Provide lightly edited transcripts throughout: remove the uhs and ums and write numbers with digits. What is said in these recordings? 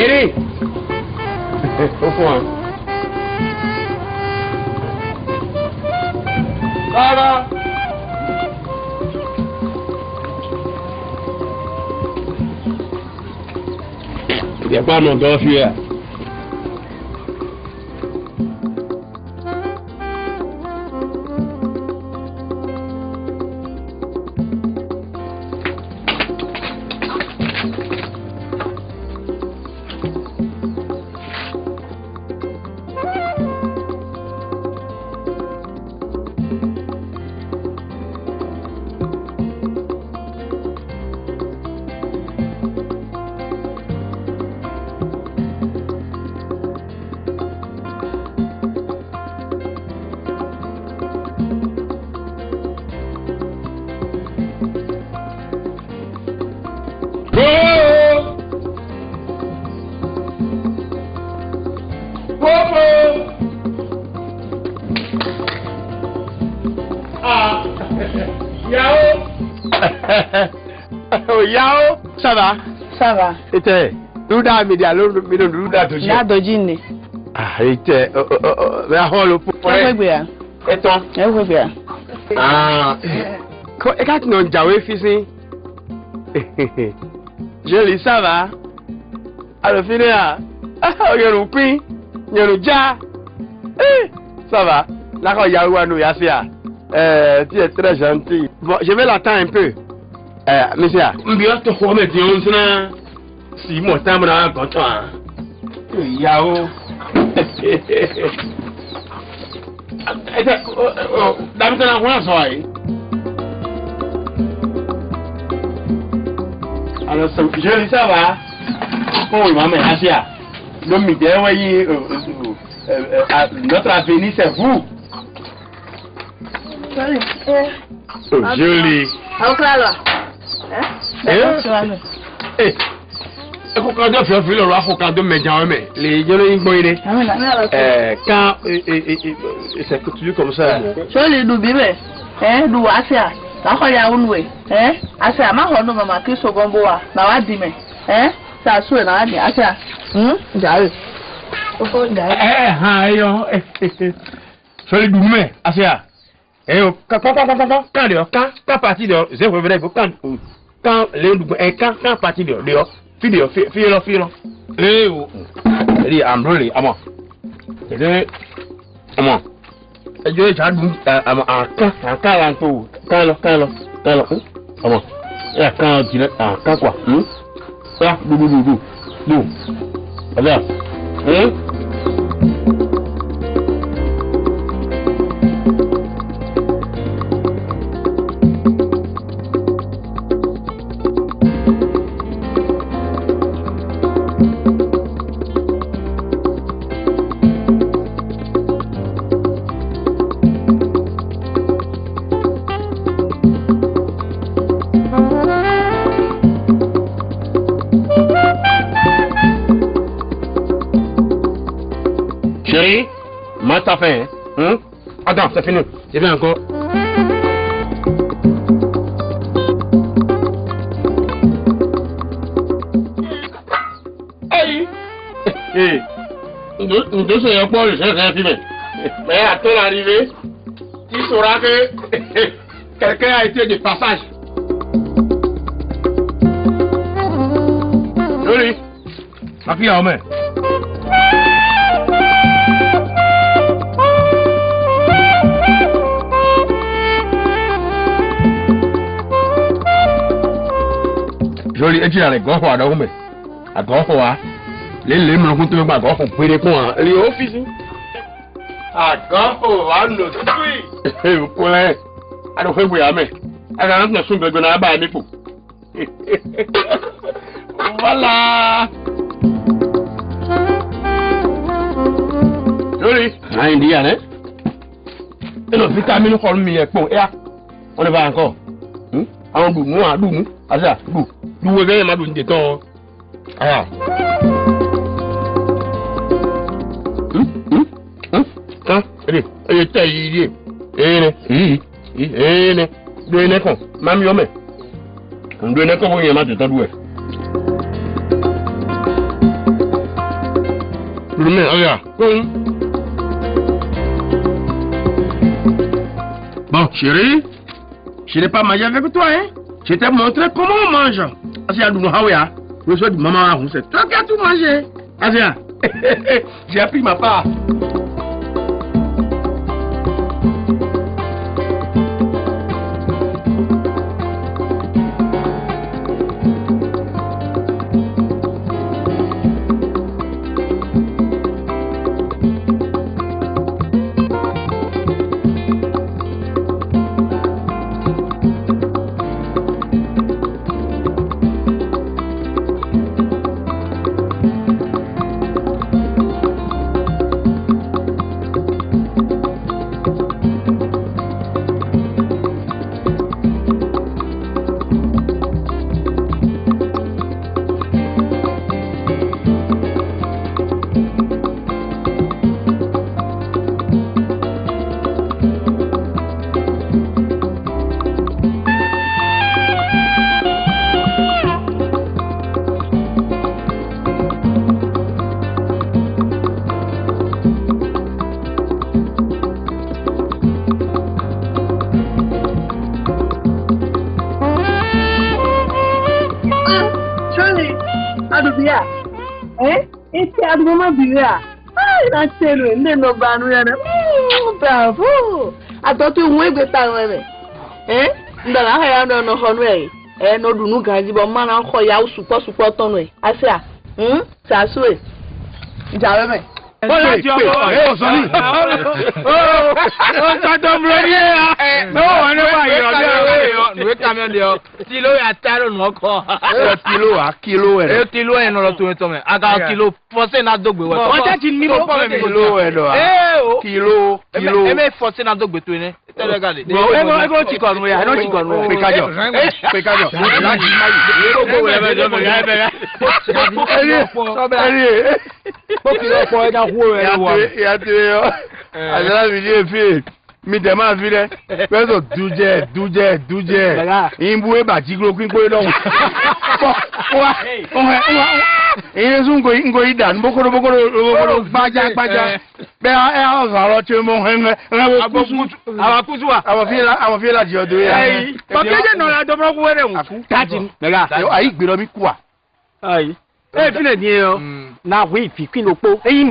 Chérie. Au point. Voilà. Il n'y a pas mon dos fuir. Yao, ça va? Ça va. Était, Louda Média, Louda Doji. Là, Dojine. Ah, était, mais à Holo pour. Et toi? Ah, quand tu n'as pas fils, Jolie, ça va? Alors, finir, il y a le pain, il y a le jar. Ça va? Là, il y a un Yasia. Tu es très gentil. Bon, je vais l'attendre un peu. Monsieur, je te remercie. Si mon temps est content. Yao. Dame, tu n'as rien soirée. Alors, je dis ça va. Oh, il m'a mis Asia. Le midi, notre avenir, c'est vous. Joli. Quand on fait le roi, quand on met dans les jeunes, quand c'est coutume comme ça. Joli, nous vivons. Nous Asia. Là, il y a un way. Asia, ma honno mama qui se gomboa. Na wa dime. Ça soué na ni Asia. J'arrive. Ayo. Joli, nous mais Asia. Quand parti de je reviens quand les parti de filo I'm really amon je j'ai dou quand pour quand amon et quand tu quand quoi ça dou voilà Chérie, moi ça fait, hein? Attends, c'est fini. Je viens encore. Hey! Nous deux sommes pas le chef filmé. Mais à ton arrivée, tu sauras que quelqu'un a été de passage. Joli. Ma fille en main. Joli, et tu as les grands rois d'Aumé. À grand roi, les me comptent pas grand pour payer pour les officiers. À grand roi, nous suis. Vous pouvez. Alors, vous voyez, mais. Alors, nous sommes besoin d'un bain, mais voilà. Joli. Un indien, hein? Et nos vitamines sont mieux. Bon, et là, on va encore. On doux, moi, doux. Ah, ça, doux. Doux, vous voyez, ma doux, de temps. Ah. Allez, taille, deux con, même yomé. On doit ne pas voir de ta douée. Mais, regarde. Bon, chérie, je n'ai pas mangé avec toi, hein. Je t'ai montré comment on mange. Asia, nous je suis maman, c'est toi qui as tout mangé. Asia, j'ai appris ma part. Bravo! Atau tu mwe betan wewe. Ndala haya no honwe. No dunu gaji bo mana ko ya supo tonwe. Asia. Sa suwe. Jawe me. Olha aqui, ó. Soni. Tá dobrando aí. Não, não vai. Não é caminhão de ó. Kilo é taro no co. Kilo é. Eu kilo é no tu então. Aga kilo, você na dogbe. Você tin mi mo kilo é do. Kilo. É me você na dogbe tu né. Tá legal. Eu vou te contar, não te contar. Pecado. Àjọlá mi ní èfi mi tẹ̀ máa fi rẹ̀ pẹ́sọ̀ dújẹ́ ìbú ìbàjí gbókín pé lọ́wọ́ ìyẹn sún ngò ìdánù bókòrò gbájá bẹ́ẹ̀ ẹ̀ ọ̀sán àrọ̀ tí mo àwọn kúsù wa àwọn fílà jẹ́ ọdún yẹn. Bàbá náà la dọ́mọ́ kú wẹ́rẹ̀ wù. Tàjì àyí gbèrò mi kú wa. Fílẹ̀ ni ẹ na wi pikin opo mi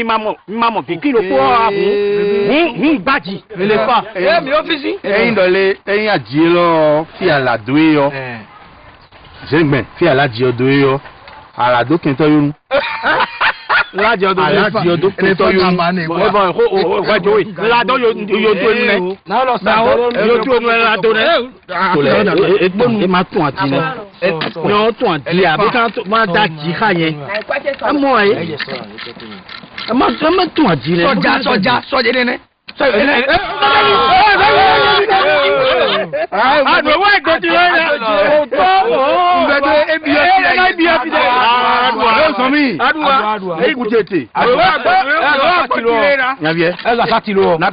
mamo pikin opo ahun baji le fa mi office dole aji lo fi alado yo jengben fi alaji odo yo alado kin to yun alaji odo kin to yun wa jo yi lado yo do ni na lo sa yo do ni lado ne egbonu ma tun ati ni no tun ati abi kan ma da ji ka yen mo ai ma tun ati le soja ne ah no wa go ti wa o to o ngbe ebi so mi adua e ku tete wa go ti ra ya vie e za sati lo na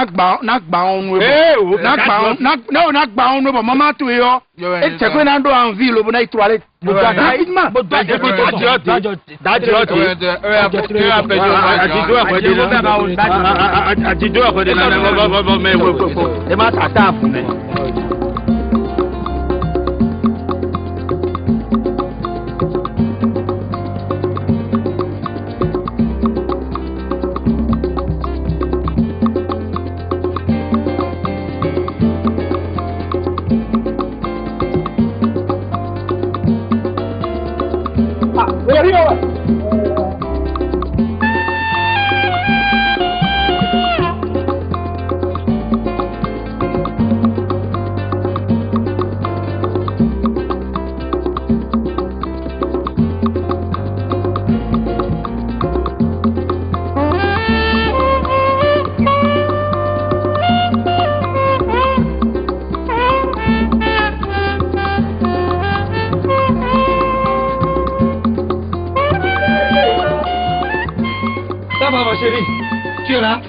gba onu ebo na gba onu bo mama tu yo e che ko na ndo an vi lo bo na ituale bo da Chérie, tu es là?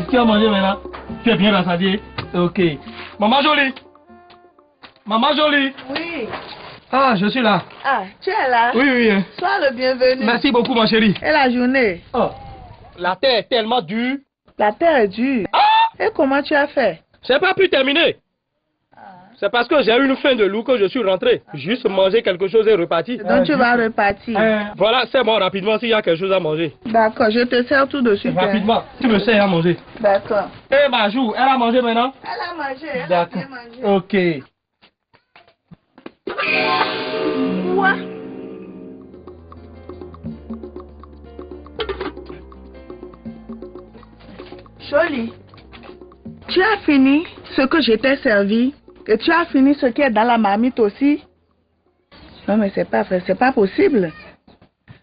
Tu as mangé maintenant? Tu es bien rassasié? Ok. Maman jolie? Maman jolie? Oui. Ah, je suis là. Ah, tu es là? Oui, oui. Sois le bienvenu. Merci beaucoup, ma chérie. Et la journée? Oh, la terre est tellement dure. La terre est dure. Et comment tu as fait? C'est pas pu terminer. C'est parce que j'ai eu une faim de loup que je suis rentré. Juste manger quelque chose et reparti. Donc tu vas repartir. Voilà, c'est bon rapidement s'il y a quelque chose à manger. D'accord, je te sers tout de suite. Rapidement, tu me sers à manger. D'accord. Eh, Majou, elle a mangé maintenant? Elle a mangé, elle a D'accord. bien mangé. Ok. Quoi? Jolie, tu as fini ce que je t'ai servi et tu as fini ce qui est dans la marmite aussi? Non mais c'est pas vrai, c'est pas possible.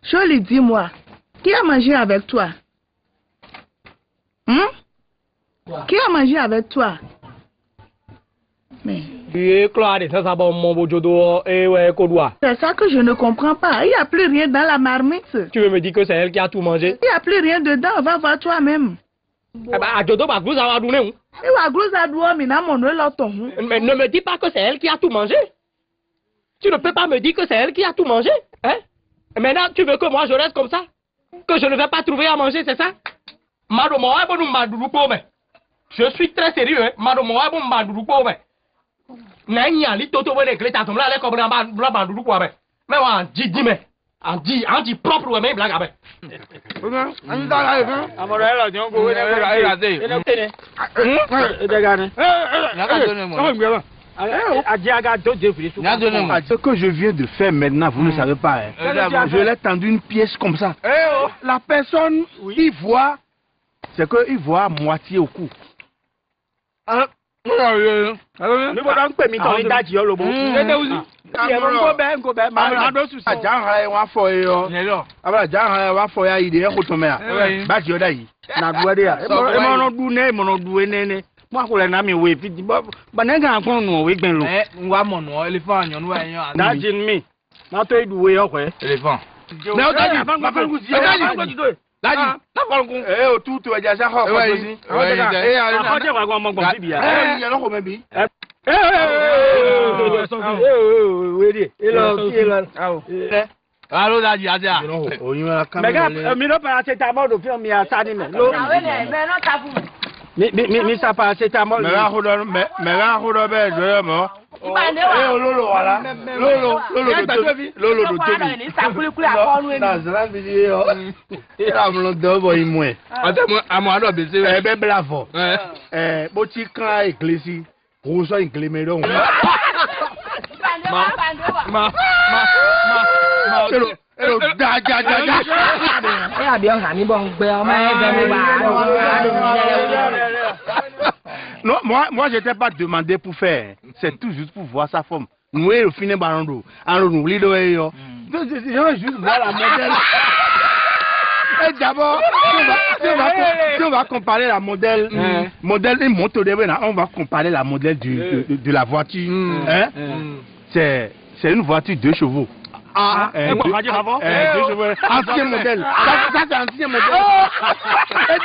Jolie, dis-moi, qui a mangé avec toi? Qui a mangé avec toi? Mais c'est ça que je ne comprends pas. Il n'y a plus rien dans la marmite. Tu veux me dire que c'est elle qui a tout mangé? Il n'y a plus rien dedans, va voir toi-même. Eh ben, Ajodo, bah, vous avez donné où? Mais ne me dis pas que c'est elle qui a tout mangé. Tu ne peux pas me dire que c'est elle qui a tout mangé. Hein? Et maintenant, tu veux que moi je reste comme ça? Que je ne vais pas trouver à manger, c'est ça? Je suis très sérieux. Hein? Mais on dit propre ou même blague avec. Ce que je viens de faire maintenant, vous ne savez pas. Hein. Je l'ai tendu une pièce comme ça. La personne, il voit, c'est qu'il voit à moitié au cou. Allô, Daddy, Non, moi je t'ai pas demandé pour faire. C'est tout juste pour voir sa forme. Nous, au final, nous juste voir la modèle. Et d'abord, si on va comparer la modèle, modèle et moto on va comparer la modèle de la voiture. Hein? C'est une voiture 2 chevaux. Ancien modèle. Ça c'est ancien modèle. Et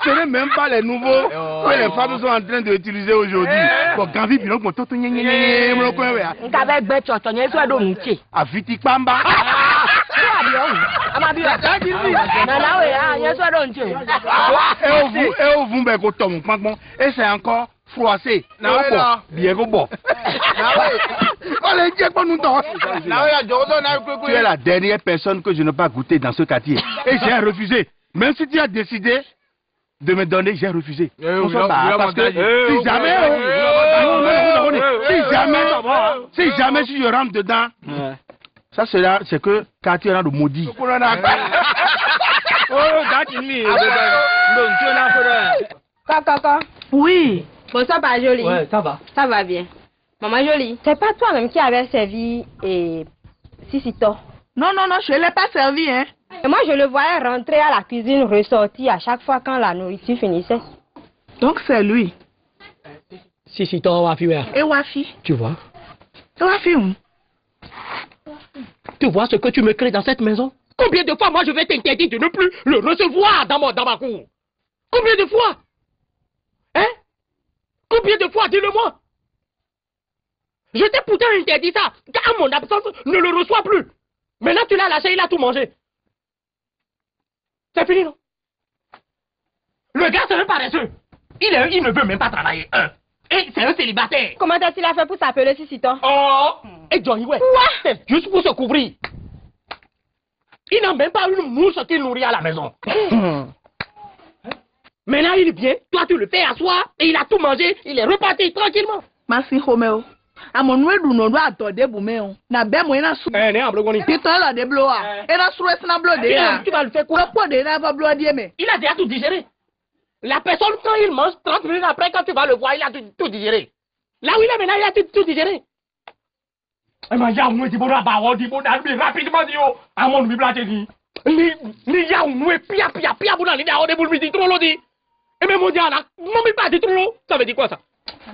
ce n'est même pas les nouveaux que les femmes sont en train d'utiliser aujourd'hui. Bon, quand vi biloko toto nyenyenye mo ko ya. Nkabe gbe chocho nye so do nche. Afiti pamba. Et au vous be ko tom panpon et c'est encore froissé. Bien ko bo. Tu es la dernière personne que je n'ai pas goûté dans ce quartier. Et j'ai refusé. Même si tu as décidé de me donner, j'ai refusé. Parce que si jamais si je rentre dedans, ça sera, c'est que quartier rend de maudit. Kaka. Oui. Bonsoir, pas Jolie. Ouais, ça va. Ça va bien. Maman Jolie, c'est pas toi-même qui avait servi Sissito? Non, je ne l'ai pas servi, hein. Et moi, je le voyais rentrer à la cuisine, ressortir à chaque fois quand la nourriture finissait. Donc c'est lui. Sissito, Wafi. Et Wafi? Tu vois? Et Wafi où? Tu vois ce que tu me crées dans cette maison? Combien de fois moi je vais t'interdire de ne plus le recevoir dans ma cour? Combien de fois? Hein? Combien de fois? Dis-le-moi. Je t'ai pourtant interdit ça. Car mon absence, ne le reçois plus. Maintenant, tu l'as lâché, il a tout mangé. C'est fini, non? Le gars, c'est un paresseux. Il ne veut même pas travailler. Et c'est un célibataire. Comment a-t-il fait pour s'appeler Sissito? Oh! Et Johnny, ouais. Quoi? C'est juste pour se couvrir. Il n'a même pas une mouche qu'il nourrit à la maison. Maintenant, il vient, toi tu le fais asseoir, et il a tout mangé, il est reparti tranquillement. Merci, Romeo. À mon nouveau nous doit attendre Bouméon. N'a bien moyen sous. Eh, n'est en bloc. Putain, là, des blois. Et là, sous le bleu Tu vas le faire quoi? Le pot de là va blois mais. Il a déjà tout digéré. La personne, quand il mange, 30 minutes après, quand tu vas le voir, il a tout digéré. Là où il est maintenant, il a tout digéré. Eh bien, il y a un petit peu de rapidement, dit, à mon bibliothèque, il y a un pia, on est pour le trop long, dit. Et même, on dit, non, pas dit trop long. Ça veut dire quoi, ça?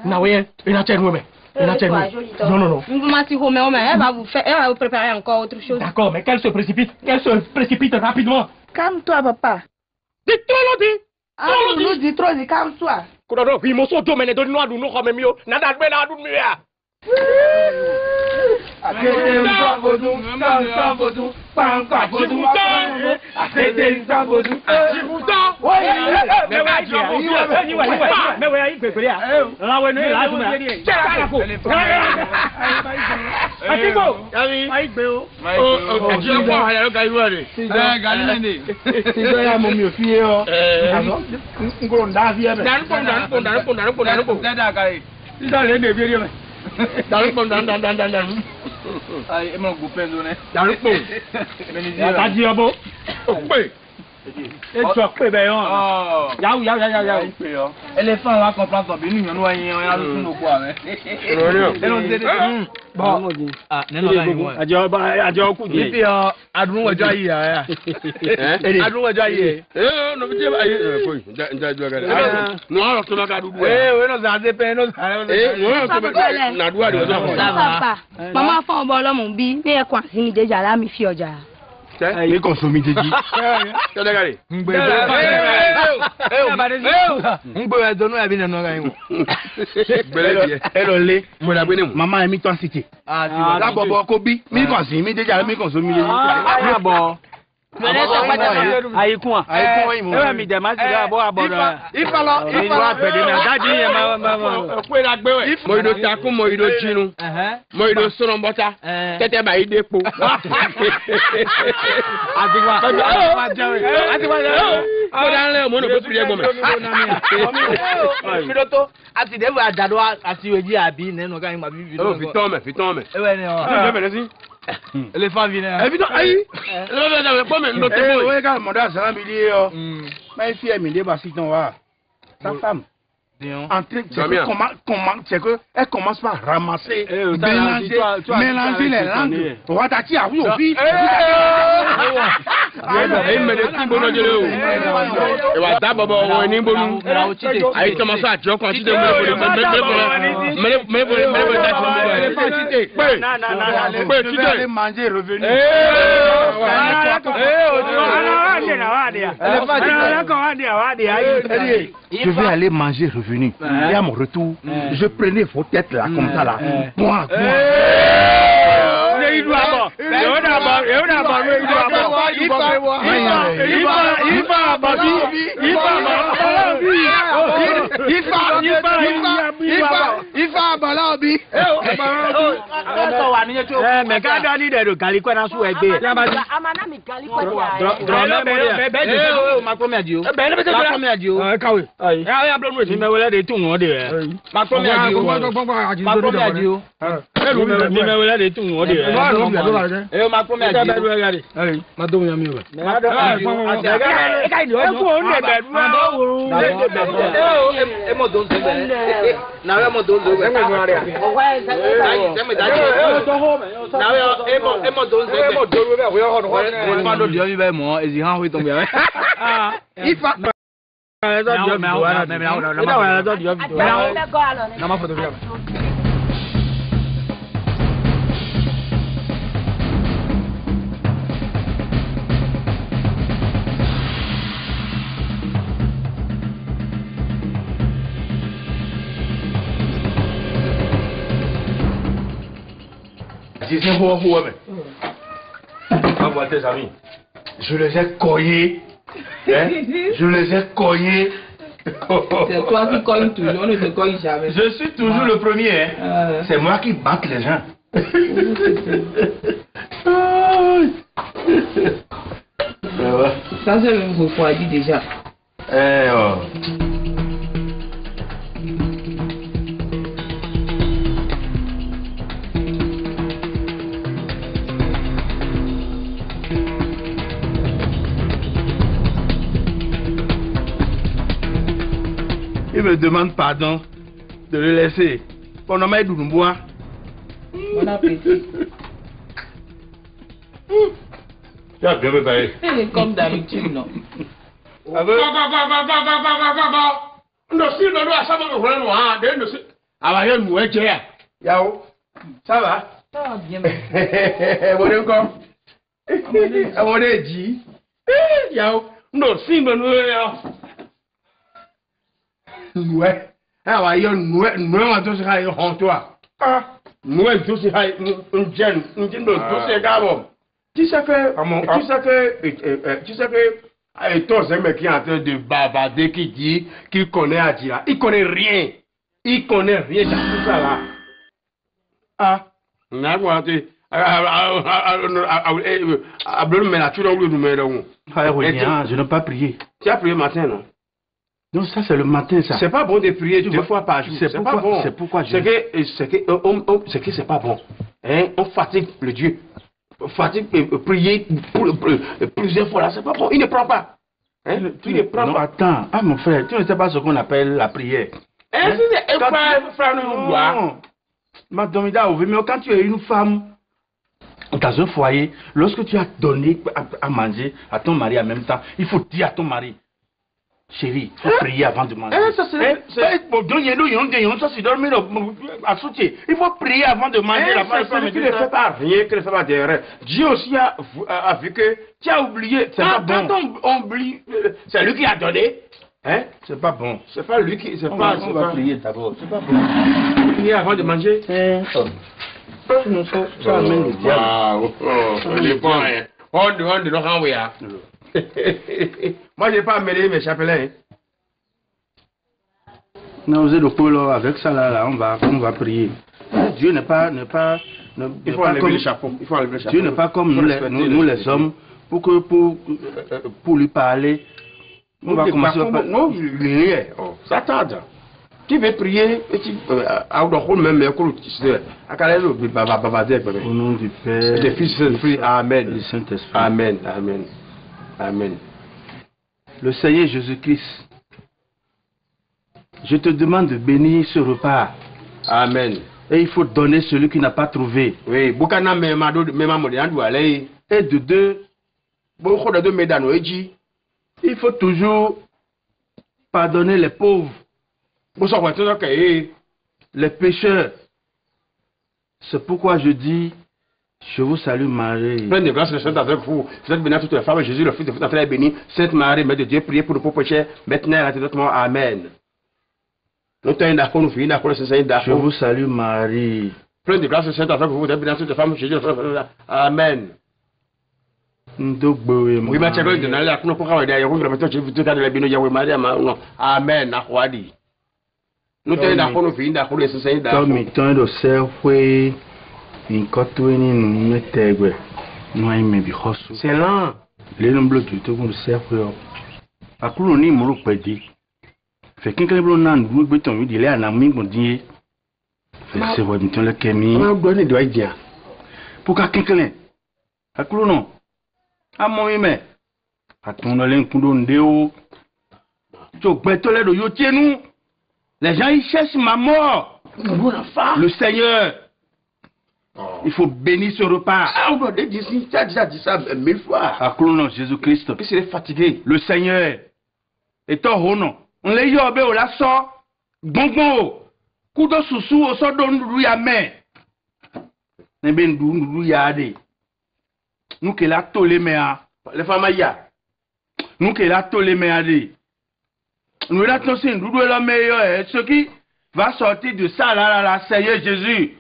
Non, oui, il a tenu, mais. Non. Merci Roméo, mais elle va vous préparer encore autre chose. D'accord, mais qu'elle se précipite rapidement. Calme-toi, papa. Dis trop long, dit. Ah, nous dis trop, dis calme-toi. Koudado, il m'a sauté, mais donne nous à nous, comme mieux. Nada, mais là, nous, mieux. Ay, mon copain donné. Dans le pot. T'as dit un mot? Oui. Et tu as pris, ben, ya. Éléphant va comprendre ton béni, nous a tout nos poids. Bon, ah, non, Adjo coup et puis, Adrou va jaillir. Adrou va jaillir. Non, mais tu vas non, alors tu vas garder. Oui, nous avons des peines. Maman fait un bon là mon bi, mais quoi, c'est déjà là mi fio déjà. Il consomme des dit. Tu as regardé. Maman a mis ton cité. La bobo kobi, mi consomme, mi déjà mi consomme. Ah bon. Ayi kun wa mi dẹ ma ti ra bọ abọdọ mo ido takun mo ido jinu mo ido sọrọmbọta tẹtẹ bá ide po. Kódà ńlẹ̀ mo ní bó tún yẹ gbọmọ. Fidoto àti dẹ́gbẹ̀ àjàdo àti ìwé jí àbí nínú ká yín ma bí fìdó. Fi tán mẹ́. Ewé ni ọ. Éléphant vient. Évidemment, aïe. Oui, quand mon dad s'est mis là, mais fille est mis là-bas, sa femme. En train, c'est que elle commence par ramasser, mélanger les langues. On va t'attirer à oui, au fil. Il me dit bon de l'eau. Et va d'abord on est bon. Aïe commence à dire quand tu te mais manger revenu. Je vais aller manger revenu. Et à mon retour, je prenais vos têtes là comme ça là. Moi. dit c'est bon, va voir tes amis. Je les ai cognés. Hein? Je les ai cognés. C'est toi qui cognes toujours, on ne te cogne jamais. Je suis toujours le premier. Hein? C'est moi qui batte les gens. Ça, c'est le refroidi déjà. Eh oh. Il me demande pardon de le laisser. On a mis du bois. Bon appétit. Tu as bien préparé. Comme d'habitude, non. Yao, ça va? Ça va bien. Bon encore. On est dit. Yao, non, si, mais nous, ouais. Ah, ouais, nous, on doit se faire en toi. Ah, nous, on doit se faire une gêne, tu sais que, toi, c'est un mec qui est en train de bavarder, qui dit qu'il connaît Adja. Il connaît rien. Il connaît rien dans tout ça là. Ah, Je n'ai pas prié. Tu as prié matin, non? Non, ça c'est le matin, ça. C'est pas bon de prier 2 fois par jour. C'est pas bon. C'est pourquoi je... C'est que c'est pas bon. Hein? On fatigue le Dieu. Fatigue prier plusieurs fois là, c'est pas bon. Il ne prend pas. Hein? Il ne prend pas. Attends, mon frère, tu ne sais pas ce qu'on appelle la prière. Madame Daouvé, mais quand tu es une femme dans un foyer, lorsque tu as donné à manger à ton mari en même temps, il faut dire à ton mari, chérie, il faut prier avant de manger. Il faut prier avant de manger. Celui qui ne fait pas rien, qui ne fait pas d'erreur. Dieu aussi a vu que tu as oublié. Quand on oublie, c'est lui qui a donné. Hein? C'est pas bon. C'est pas lui qui. On va prier d'abord. C'est pas bon. Prier avant de manger. Ça amène le diable. On est bon. On ne renvoie. Moi, je n'ai pas amené mes chapelains. Non, vous êtes au pôle avec ça là, on va prier. Dieu n'est pas. Il faut enlever le chapeau. Dieu n'est pas comme nous les hommes. Pour lui parler. On va commencer par... Non, ça tarde. Tu veux prier, au nom du Père, du Fils et du Esprit. Amen. Du Saint-Esprit. Amen. Amen. Amen. Le Seigneur Jésus-Christ, je te demande de bénir ce repas. Amen. Et il faut donner celui qui n'a pas trouvé. Oui, et de deux, il faut toujours pardonner les pauvres, les pécheurs. C'est pourquoi je dis, je vous salue Marie. Pleine de grâce, le Seigneur est avec vous. Vous êtes bénie à toutes les femmes. Jésus, le Fils de votre entrée, est béni. Sainte Marie, Mère de Dieu, priez pour nous pauvres pécheurs, maintenant et à notre mort. Amen. Je vous salue Marie. Pleine de grâce, le Seigneur est avec vous. Vous êtes bénie à toutes les femmes. Jésus, le Fils de votre entrée. Amen. Amen. C'est lent. Les nombres de tout le cerveau. À coup, on est mort au pédi. Fait qu'un peu de nan, vous béton, vous dites, un ami, vous dites, c'est vrai, mettons le kémi. Pourquoi quelqu'un? À coup, non. À mon aimé. À ton alin, coulon déo. Tu béton les de nous. Les gens, ils cherchent ma mort. Le Seigneur. Il faut bénir ce repas. Tu as déjà dit ça 1000 fois. À coup, non, Jésus-Christ. Puis c'est fatigué. Le Seigneur. Et ton hono. On les yobe au la sort. Bongo. Kudo susu au sort d'on ya mais. Neben d'ou yade. Nous que la tolé mea. Les femmes ya. Nous que la tolé mea de. Nous la tosin d'ou la meilleur. Ce qui va sortir de ça là, Seigneur Jésus.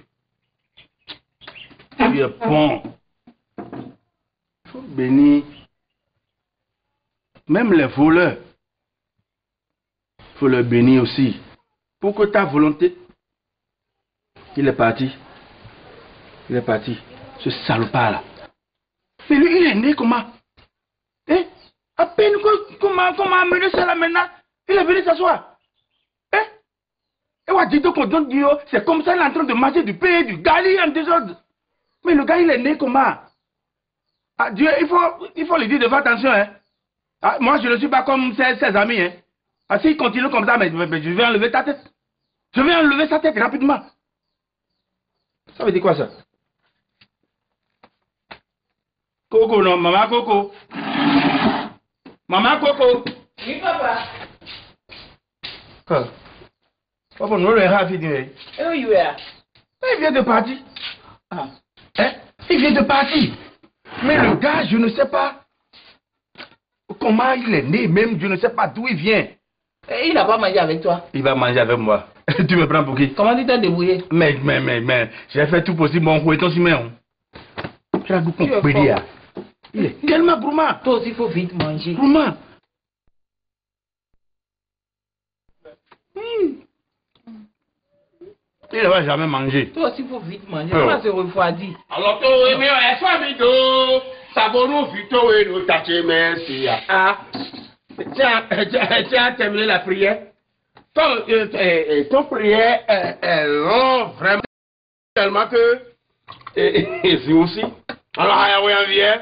Tu es bon. Faut bénir. Même les voleurs. Faut leur bénir aussi. Pour que ta volonté. Il est parti. Il est parti. Ce salopard là. Mais lui, il est né comment? Eh? À peine comment amené ça là maintenant? Il est venu s'asseoir. Eh? Et on a dit qu'on donne Dieu, c'est comme ça, il est en train de manger du pain, du gali en désordre. Mais le gars, il est né comment? Ah, Dieu, il faut lui dire de faire attention, hein. Ah, moi, je ne suis pas comme ses amis, hein. Ah, s'il continue comme ça, mais je vais enlever ta tête. Je vais enlever sa tête rapidement. Ça veut dire quoi, ça? Coco, non, maman Coco. Maman Coco. Oui, papa. Quoi? Papa, nous le ravi de. Et où you are? Il vient de partir. Ah. Hein? Il vient de partir. Mais le gars, je ne sais pas comment il est né, même je ne sais pas d'où il vient. Et il n'a pas mangé avec toi. Il va manger avec moi. Tu me prends pour qui? Comment tu t'es débrouillé? Mais, j'ai fait tout possible, mon couetton si même. Tu as goûté mon pédia. Il est tellement gourmand. Toi aussi, il faut vite manger. Gourmand. Il ne va jamais manger. Toi aussi, il faut vite manger. On va se refroidir. Alors, toi, mais est-ce que ça va nous vito et nous tâcher, merci. Ah, tiens, terminé la prière. Ton prière est long, vraiment, tellement que. Et c'est aussi. Alors, Hayawe en vient.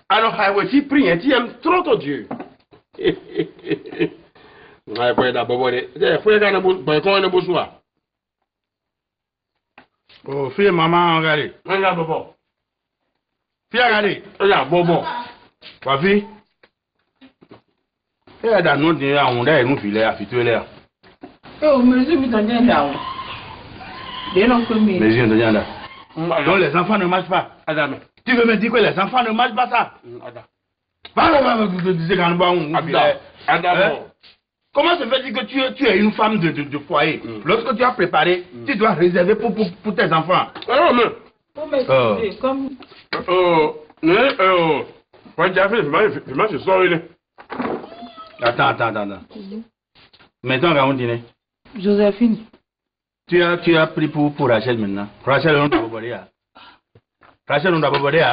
Alors, Hayawe, tu pries, tu aimes trop ton Dieu. Ouais, pour d'abord, il faut qu'on ait un beau soir. Oh, fille, maman, regardez. Regarde, Bobo. Fille, regardez. Regarde, Bobo. Quoi, fille? Il y a des noms de on a nous filets à fituer l'air. Oh, mais je me donne là. Mais je ne là. Donc les enfants ne marchent pas. Adam. Tu veux me dire que les enfants ne marchent pas ça? Adam. Comment se fait-il que tu es une femme de foyer? Lorsque tu as préparé, tu dois réserver pour tes enfants. Alors, mais. Comme. Moi, j'ai fait, je sors. Attends. Maintenant, on va dîner. Joséphine. Tu as pris pour Rachel maintenant. Rachel, on t'a abordé. Rachel, on t'a abordé.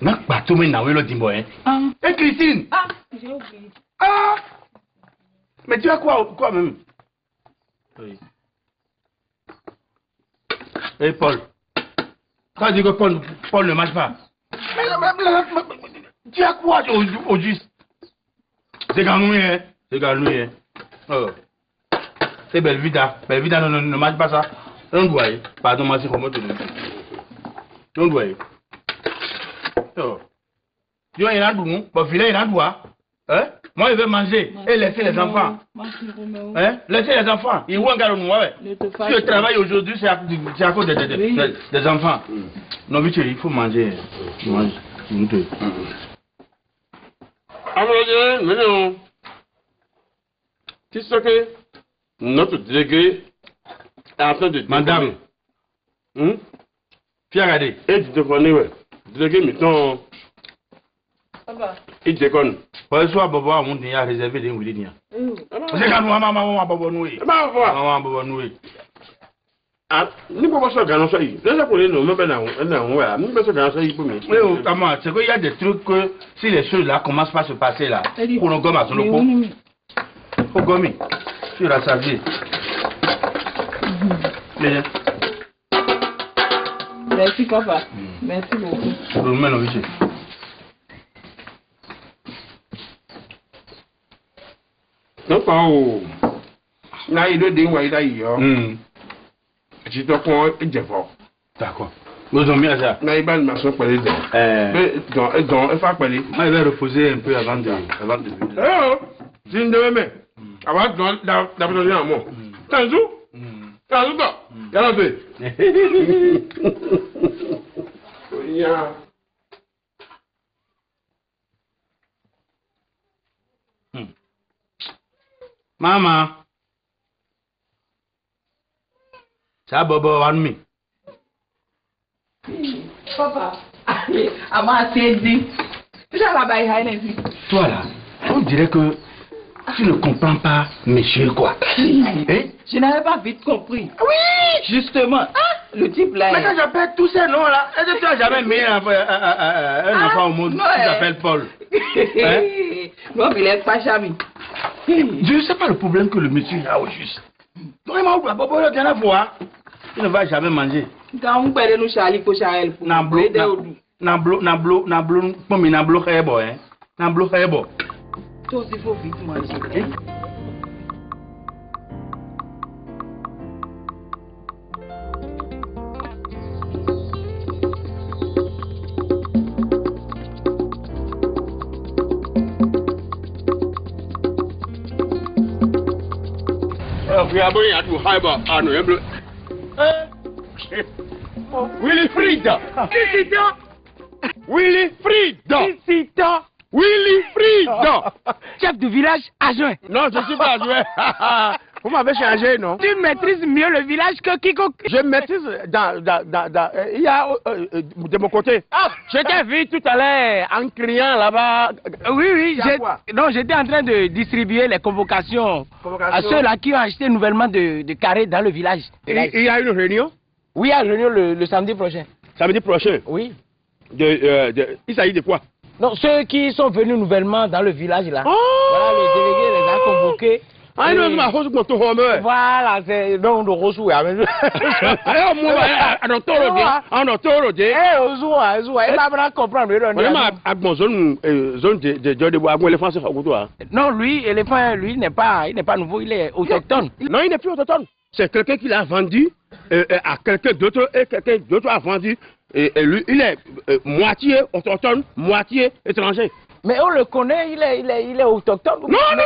N'a pas tout maintenant, oui, le dimbo, hein. Et Christine. Ah, j'ai oublié. Ah! Mais tu as quoi même? Oui. Et Paul. Ça dit que Paul ne marche pas. Mais tu as quoi au juste? C'est ganouille, hein? C'est ganouille, hein? Oh. C'est Belvita. Belvita ne marche pas ça. On doit. Pardon, moi, c'est comment tu dis? On doit. Oh. Tu vois, il y a un doux. Bon, filet, il y a un doigt. Hein? Moi, je vais manger et laisser les enfants. Hein? Laisser les enfants. Ils vont garder nous, ouais. Si je travaille aujourd'hui, c'est à cause des enfants. Non, vite, il faut manger. Mange. Alors, maintenant, tu sais que notre délégué est en train de. Madame. Fais regarder. Et tu te connais, ouais. Délégué, mettons. Il déconne. Pour le soir, Bobo, on a réservé des Williams. C'est quand maman, Bobo, nous. Maman, Bobo, nous. Ah, ni pas ça gagne ça. Déjà pour les noms, mais non, ouais, ni pas ça gagne ça pour moi. Oui, comment? C'est qu'il y a des trucs que si les choses là commencent pas à se passer là, pour nous gommer à son loco. Faut gommer. Tu l'as savé. Merci, papa. Merci beaucoup. Je vous mets le Non, pas où. Là, il doit dire, ouais, là, il y a. Je te prends et je vais. D'accord. Nous avons mis à ça. Là, il va me faire parler de. Donc, il faut parler. Moi, il va reposer un peu avant de venir. Oh, je ne devais pas. Avant d'abandonner un mot. T'as un jour? T'as un jour? Y'a un peu. Maman. Ça bobo wanmi. Papa, à ma dit. Toi là, on dirait que tu ne comprends pas monsieur quoi. Hein? Je n'avais pas vite compris. Oui, justement. Le type là. Mais quand j'appelle tous ces noms là, est-ce que tu n'as jamais mis un enfant au monde qui s'appelle Paul? Hein? Non, il n'est pas jamais. Je ne sais pas le problème que le monsieur a au juste. Vraiment, Bobo, il y en a voir. Il ne va jamais manger. Quand on perd nous Charlie pour Charles. Namblo, pomme namblo khaybo, hein. Namblo khaybo. Toi aussi, il faut vite manger. Wilfried! Chef du village adjoint. Non, je ne suis pas adjoint. Vous m'avez changé, non? Tu maîtrises mieux le village que quiconque. Je maîtrise il y a de mon côté. Je t'ai vu tout à l'heure en criant là-bas. Oui, j'étais en train de distribuer les convocations à ceux-là qui ont acheté nouvellement de carrés dans le village. Il y a une réunion? Oui, il y a une réunion le samedi prochain. Samedi prochain? Oui. Il s'agit de quoi? Non, ceux qui sont venus nouvellement dans le village là. Oh! Voilà, le délégué les a convoqués. Voilà, c'est donc le reçu. Non, lui, éléphant, lui n'est pas nouveau, il est autochtone. Non, il n'est plus autochtone. C'est quelqu'un qui l'a vendu à quelqu'un d'autre et quelqu'un d'autre a vendu. Et lui, il est moitié autochtone, moitié étranger. Mais on le connaît, il est autochtone. Non, il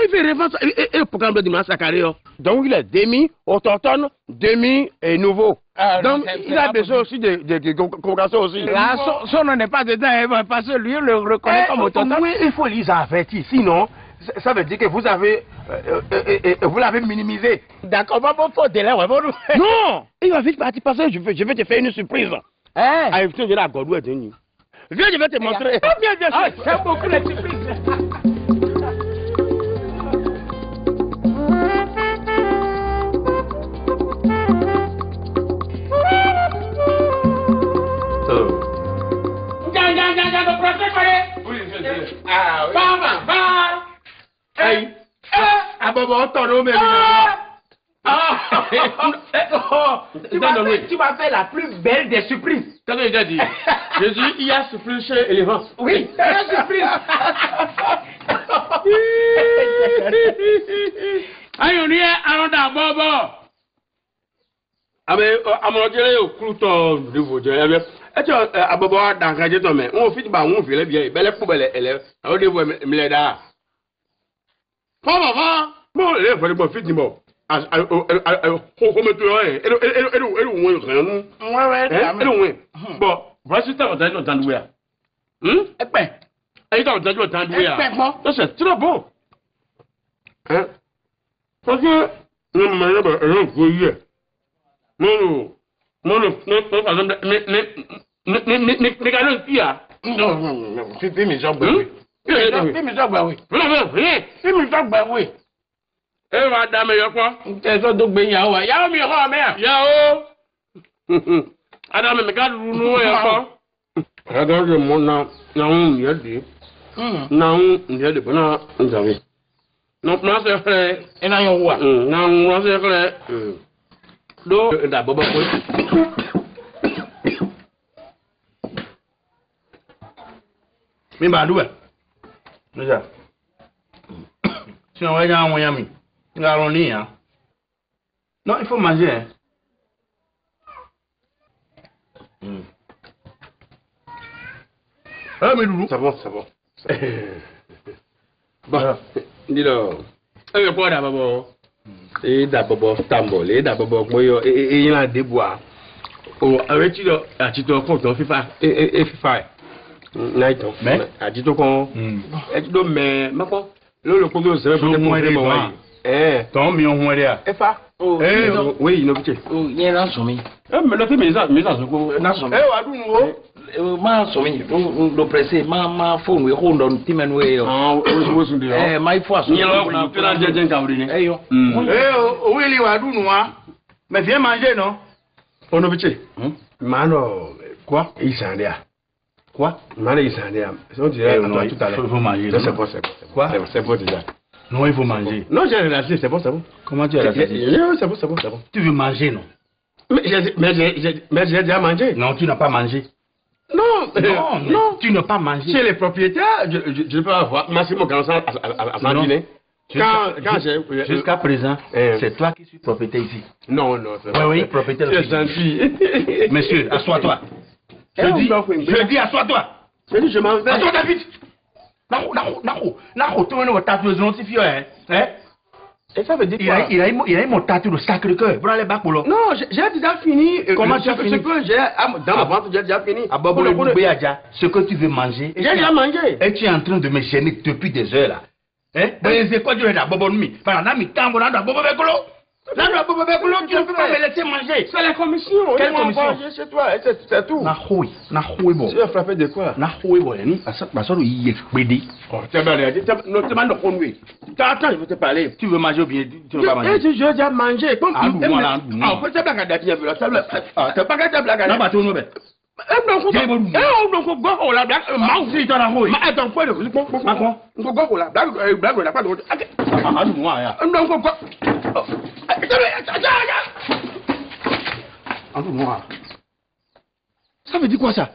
fait revendre ça. Et le programme de dimanche à carré. Donc il est demi-autochtone, demi-nouveau. Donc il a besoin aussi de convocations aussi. Là, son nom n'est pas dedans, parce que lui, on le reconnaît comme autochtone. Oui, il faut les avertir, sinon ça veut dire que vous l'avez minimisé. D'accord, il faut délai. Non, il va vite partir parce que je vais te faire une surprise. Hein? Viens, je vais te montrer. Bien sûr. C'est beaucoup de surprises. Tu m'as fait la plus belle des surprises. Qu'est-ce que j'ai dit? Je dis, il y a surprise chez Éléphant. Oui, il y a surprise. Aïe, on y est, allons d'abord. Ah, mais à mon dieu, au clouton de vous dire, et tu as d'abord dans un jeton, mais on fit, on fait bien, belle poubelle, elle est, on dit, vous me là. Comment bon, les fois, le fit, bon. Bon, voici ta dans Tandouya. C'est trop bon. Hein? Parce que eh, madame, il y a quoi? C'est ça, donc, ben, yao, mi roi, mère. Yao! Adam, mais regarde, nous, il y a quoi? Regarde, mon nom, il y a dit. Non, il y a dit, non, vous avez. Non, c'est vrai. Et non, il y a quoi? Non, c'est vrai. Donc, d'abord, mais bah, d'où est? Déjà. Si on va y aller à Miami. Hein? Non, il faut manger. Hein? Ah, mais Loulou. Ça va. Bon, dis-le. Il y a quoi d'abord? Et d'abord, Stambol, et d'abord, et il y a des bois. Oh, avec tu as dit compte, FIFA, et FIFA. Mais, à dit qu'on. Et tu dois, mais, ma foi. Le conduit, c'est vraiment moins Ton mi on hoya. Efa. Oui, no biche. Nye na somi. Me lo te me za so Na somi. Wa du no. Ma somi. Do pressé ma phone we hold on timen we yo. Wo sun de. My force. Nye lo ku te na jeje kan wori ni. Yo. Oui, wa du no hein. Mais viens manger non? Ono biche. Mano quoi? Isandia. Quoi? Mano Isandia. On dirait tout à l'heure. Il faut manger. C'est bon, c'est bon. Quoi? C'est bon déjà. Non, il faut manger. Non, j'ai relâché, c'est bon, c'est bon. Comment tu as relâché? C'est bon, c'est bon, c'est bon. Tu veux manger non? Mais j'ai déjà mangé. Non, tu n'as pas mangé. Non, non, tu n'as pas mangé. Chez les propriétaires, je peux avoir Massimo Gansan à Sandine. Jusqu'à présent, c'est toi qui suis propriétaire ici. Non, c'est oui, propriétaire. Tu es gentil. Monsieur, assois-toi. Je dis, assois-toi. Je m'en vais. Assois-toi vite. Et ça veut dire quoi? Il a eu mon tatou de Sacré-Cœur. Non, j'ai déjà fini. Comment tu as fini? Ce que j'ai dans ma vente, j'ai déjà fini. Ce que tu veux manger. J'ai déjà mangé. Et tu es en train de me gêner depuis des heures là. C'est quoi tu es là? Tu ne peux pas me laisser manger. C'est la commission. Quelle commission? Chez toi, c'est tout. Tu as frappé de quoi? Attends, je vais te parler. Tu veux manger ou bien tu ne veux pas manger? Je vais déjà manger. Ça veut dire quoi ça?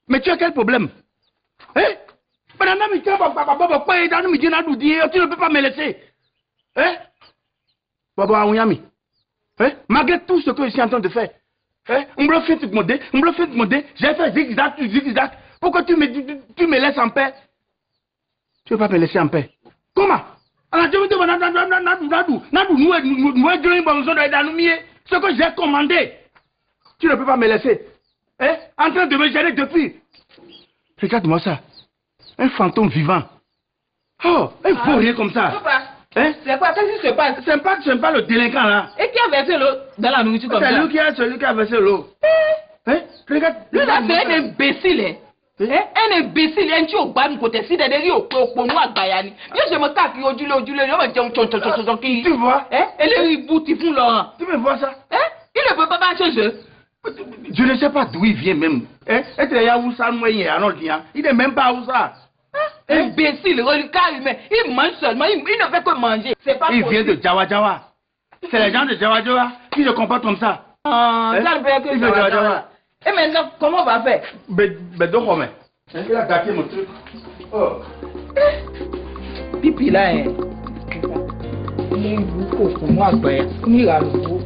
Mais tu as quel problème? Tu ne peux pas me laisser. Malgré tout ce que je suis en train de faire. On me fait te demander, j'ai fait zigzag. Pourquoi tu me laisses en paix? Tu ne veux pas me laisser en paix? Comment? Ce que j'ai commandé, tu ne peux pas me laisser. En train de me gêner depuis. Regarde-moi ça. Un fantôme vivant. Oh, un faux rien comme ça. Papa, c'est quoi? Qu'est-ce qui se passe? C'est pas le délinquant là. Et qui a versé l'eau dans la nourriture comme ça? C'est celui qui a versé l'eau. Regarde. Lui là, c'est un imbécile. Un imbécile, un tio ban côté si derrière au noir bayani. Je me tape au du Tu vois? Et les ribouts ils font là. Tu me vois ça? Il ne peut pas marcher ce. Je ne sais pas d'où il vient même. Il n'est même pas où ça. Imbécile, il mange seulement, il ne fait que manger. Il vient de Jawa Jawa. C'est les gens de Jawa Jawa qui se comportent comme ça. Ça veut dire que Jawa Jawa. Et maintenant, comment on va faire? Il a gâté mon truc. Pipi là, il est pour moi, il a le goût.